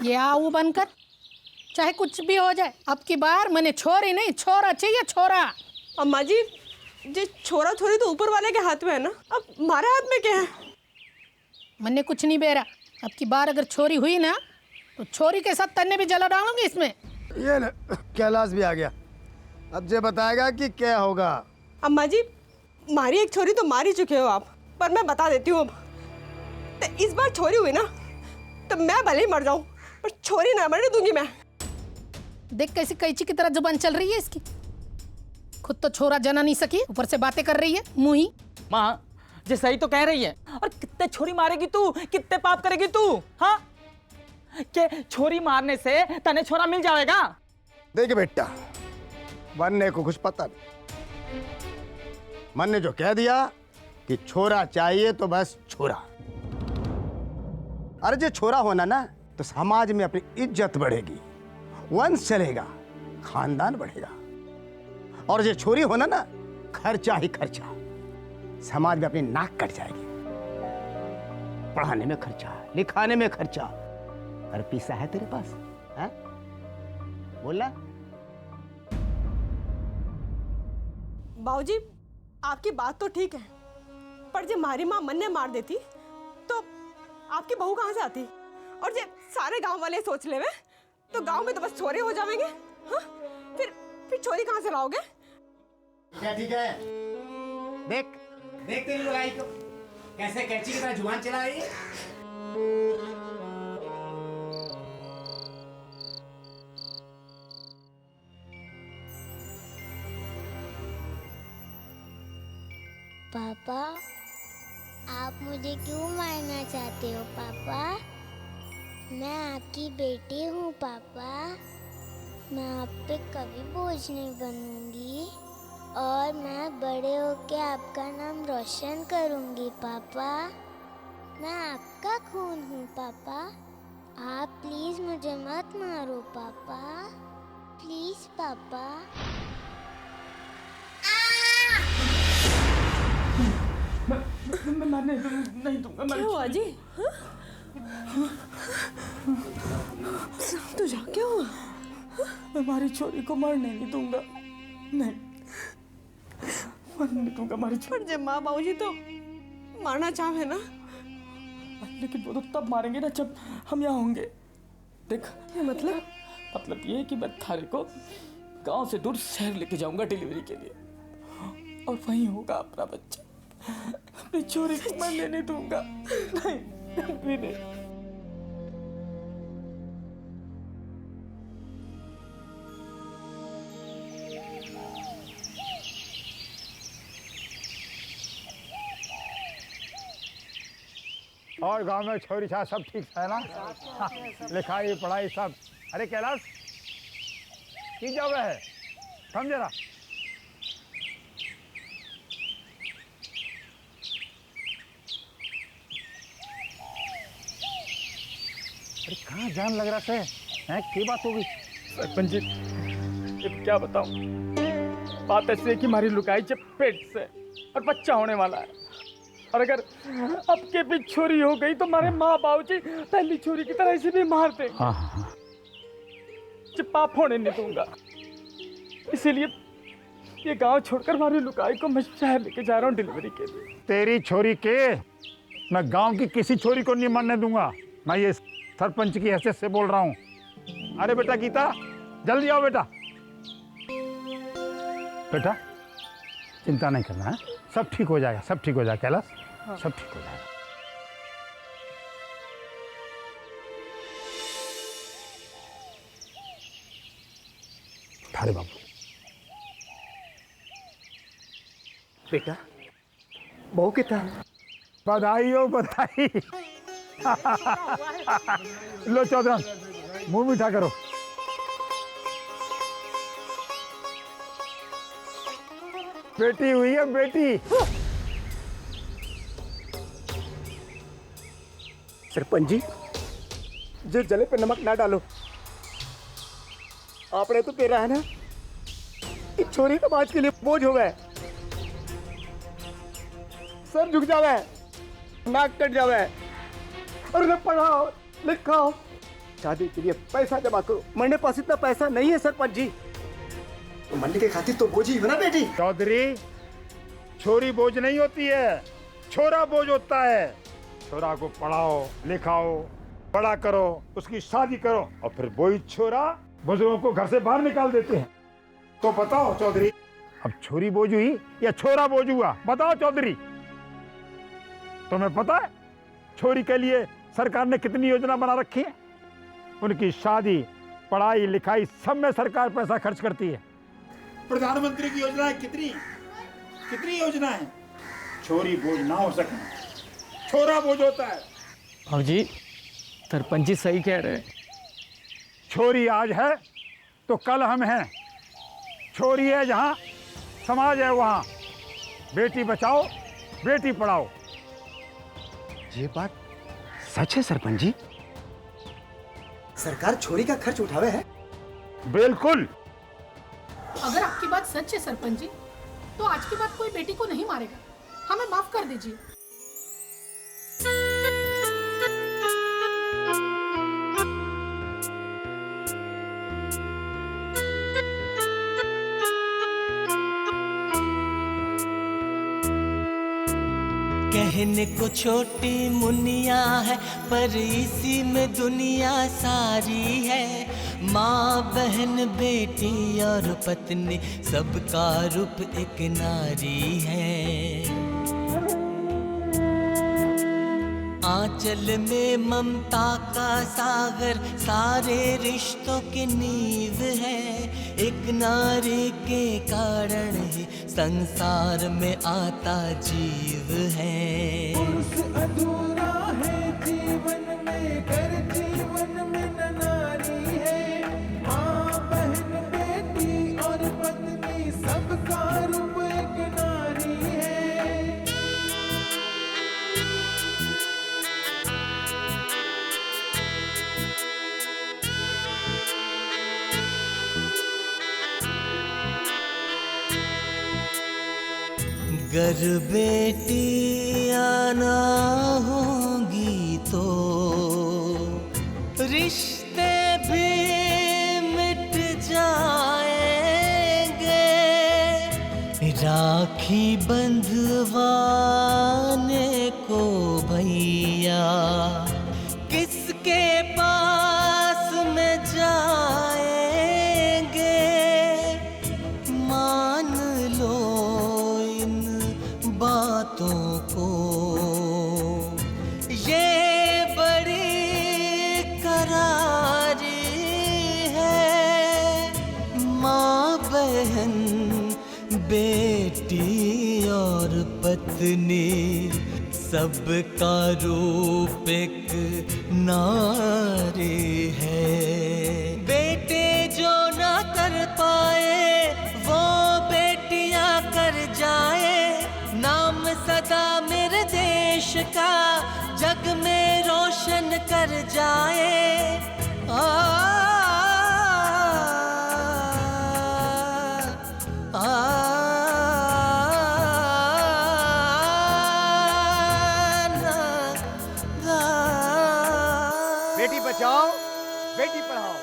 ये आऊ बनकर, चाहे कुछ भी हो जाए, अब की बार मैंने छोरी नहीं छोरा चाहिए, छोरा। अम्मा जी, ये छोरा छोरी तो ऊपर वाले के हाथ में है ना, अब हमारे हाथ में क्या है? मैंने कुछ नहीं बेरा, अब की बार अगर छोरी हुई ना तो छोरी के साथ तन्ने भी जला डालूंगी इसमें। ये ले, कैलाश भी आ गया। अब जे बताएगा कि क्या होगा। अम्मा जी, मारी एक छोरी तो मार ही चुके हो आप, पर मैं बता देती हूँ अब, तो इस बार छोरी हुई ना तो मैं भले ही मर जाऊं, पर छोरी ना मरने दूंगी मैं। देख कैसी कैची की तरह जुबान चल रही है इसकी, खुद तो छोरा जना नहीं सकी, ऊपर से बातें कर रही है मुही। माँ जे सही तो कह रही है, और कितने छोरी मारेगी तू, कितने पाप करेगी तू? हाँ, के छोरी मारने से तने छोरा मिल जाएगा? देख बेटा, बनने को कुछ पता नहीं, मन ने जो कह दिया कि छोरा चाहिए तो बस छोरा। अरे जो छोरा होना ना तो समाज में अपनी इज्जत बढ़ेगी, वंश चलेगा, खानदान बढ़ेगा। और जो छोरी होना ना, खर्चा ही खर्चा, समाज में अपनी नाक कट जाएगी। पढ़ाने में खर्चा, लिखाने में खर्चा। अरे पैसा है तेरे पास? है? बोला बाबूजी, आपकी बात तो ठीक है, पर जब हमारी माँ मन ने मार देती तो आपकी बहू कहाँ से आती? और जब सारे गांव वाले सोच ले तो गांव में तो बस छोरे हो जाएंगे। हाँ? फिर छोरी कहाँ से लाओगे? क्या ठीक है? देख देख तेरी लड़ाई को कैसे कैंची की तरह जुबान चला रही है। पापा, आप मुझे क्यों मारना चाहते हो पापा? मैं आपकी बेटी हूँ पापा, मैं आप पे कभी बोझ नहीं बनूंगी और मैं बड़े होके आपका नाम रोशन करूंगी पापा। मैं आपका खून हूँ पापा, आप प्लीज मुझे मत मारो पापा, प्लीज पापा। मैं मारने नहीं दूंगा। क्या हुआ जी? तुझे क्या हुआ? मैं हमारी छोरी को मरने नहीं दूंगा, नहीं मरने नहीं दूंगा हमारी छोरी। पर जब माँ बाबूजी तो मारना चाहे ना, लेकिन वो तो तब मारेंगे ना जब हम यहाँ होंगे। देख ये मतलब ये है कि मैं थारे को गांव से दूर शहर लेके जाऊंगा डिलीवरी के लिए, और वहीं होगा अपना बच्चा। अपनी छोरी को मरने नहीं दूंगा, नहीं कभी नहीं। और गांव में छोरी छा सब ठीक है ना? लिखाई पढ़ाई सब। अरे कैलाश, की जगह है, कम जरा। अरे कहाँ जान लग रहा से हैं? की बात होगी? सरपंच जी, अब क्या बताऊं, बात ऐसी है कि हमारी लुकाई जब पेट से और बच्चा होने वाला है, और अगर अब के भी छोरी हो गई तो हमारे माँ बाबू जी पहली छोरी की तरह इसे भी मार देंगे। हाँ। जब पाप होने नहीं दूंगा, इसीलिए ये गांव छोड़कर हमारी लुकाई को मैं शहर लेके जा रहा हूँ डिलीवरी के लिए। तेरी छोरी के मैं गांव की किसी छोरी को नहीं मरने दूंगा, मैं ये सरपंच की हैसियत से बोल रहा हूँ। अरे बेटा गीता, जल्दी आओ बेटा। बेटा चिंता नहीं करना है, सब ठीक हो जाएगा, सब ठीक हो जाएगा कैलाश। हाँ। सब ठीक हो जाएगा। थारे बाबू। बेटा बहू कितना? बधाई हो बधाई। लो चौधरी, मुंह मीठा करो। बेटी हुई है बेटी। सरपंच जी, जो जले पे नमक ना डालो। आपने तो तेरा है ना, इस छोरी समाज के लिए बोझ हो गए, सर झुक जावे, नाक कट जावे, और उन्हें पढ़ाओ लिखाओ, शादी के लिए पैसा जमा करो। मेरे पास इतना पैसा नहीं है सरपंच जी। तो मंडी के खातिर तो बोझ ही हो ना बेटी। चौधरी, छोरी बोझ नहीं होती है, छोरा बोझ होता है। छोरा को पढ़ाओ लिखाओ, बड़ा करो, उसकी शादी करो, और फिर वही छोरा बुजुर्गों को घर से बाहर निकाल देते हैं। तो बताओ चौधरी, अब छोरी बोझ हुई या छोरा बोझ हुआ? बताओ चौधरी। तुम्हें पता है छोरी के लिए सरकार ने कितनी योजना बना रखी है? उनकी शादी, पढ़ाई लिखाई सब में सरकार पैसा खर्च करती है। प्रधानमंत्री की योजनाएं कितनी कितनी योजनाएं। छोरी बोझ ना हो सके, छोरा बोझ होता है। अब जी सरपंच जी सही कह रहे हैं। छोरी आज है तो कल हम हैं। छोरी है जहाँ, समाज है वहाँ। बेटी बचाओ, बेटी पढ़ाओ। ये बात सच है सरपंच जी? सरकार छोरी का खर्च उठावे है? बिल्कुल। अगर आपकी बात सच है सरपंच जी, तो आज के बाद कोई बेटी को नहीं मारेगा। हमें माफ कर दीजिए। कहने को छोटी मुनिया है, पर इसी में दुनिया सारी है। माँ बहन बेटी और पत्नी सबका रूप एक नारी है। आंचल में ममता का सागर सारे रिश्तों की नींव है। एक नारी के कारण ही संसार में आता जीव है। अधूरा है जीवन में, कर जीवन में न नारी है। माँ बहन बेटी और पत्नी सबका रूप एक नारी है। गर बेटियाँ ना होंगी तो रिश्ते भी मिट जाएंगे। राखी बंधवाने को भैया किसके पास में जाएंगे। मान लो बातों को, ये बड़ी करारी है। माँ बहन बेटी और पत्नी सबका रूप एक नारी है। बेटे जो ना कर पाए वो बेटियां कर जाए। नाम सदा मेरे देश का जग में रोशन कर जाए। बेटी बचाओ, बेटी पढ़ाओ।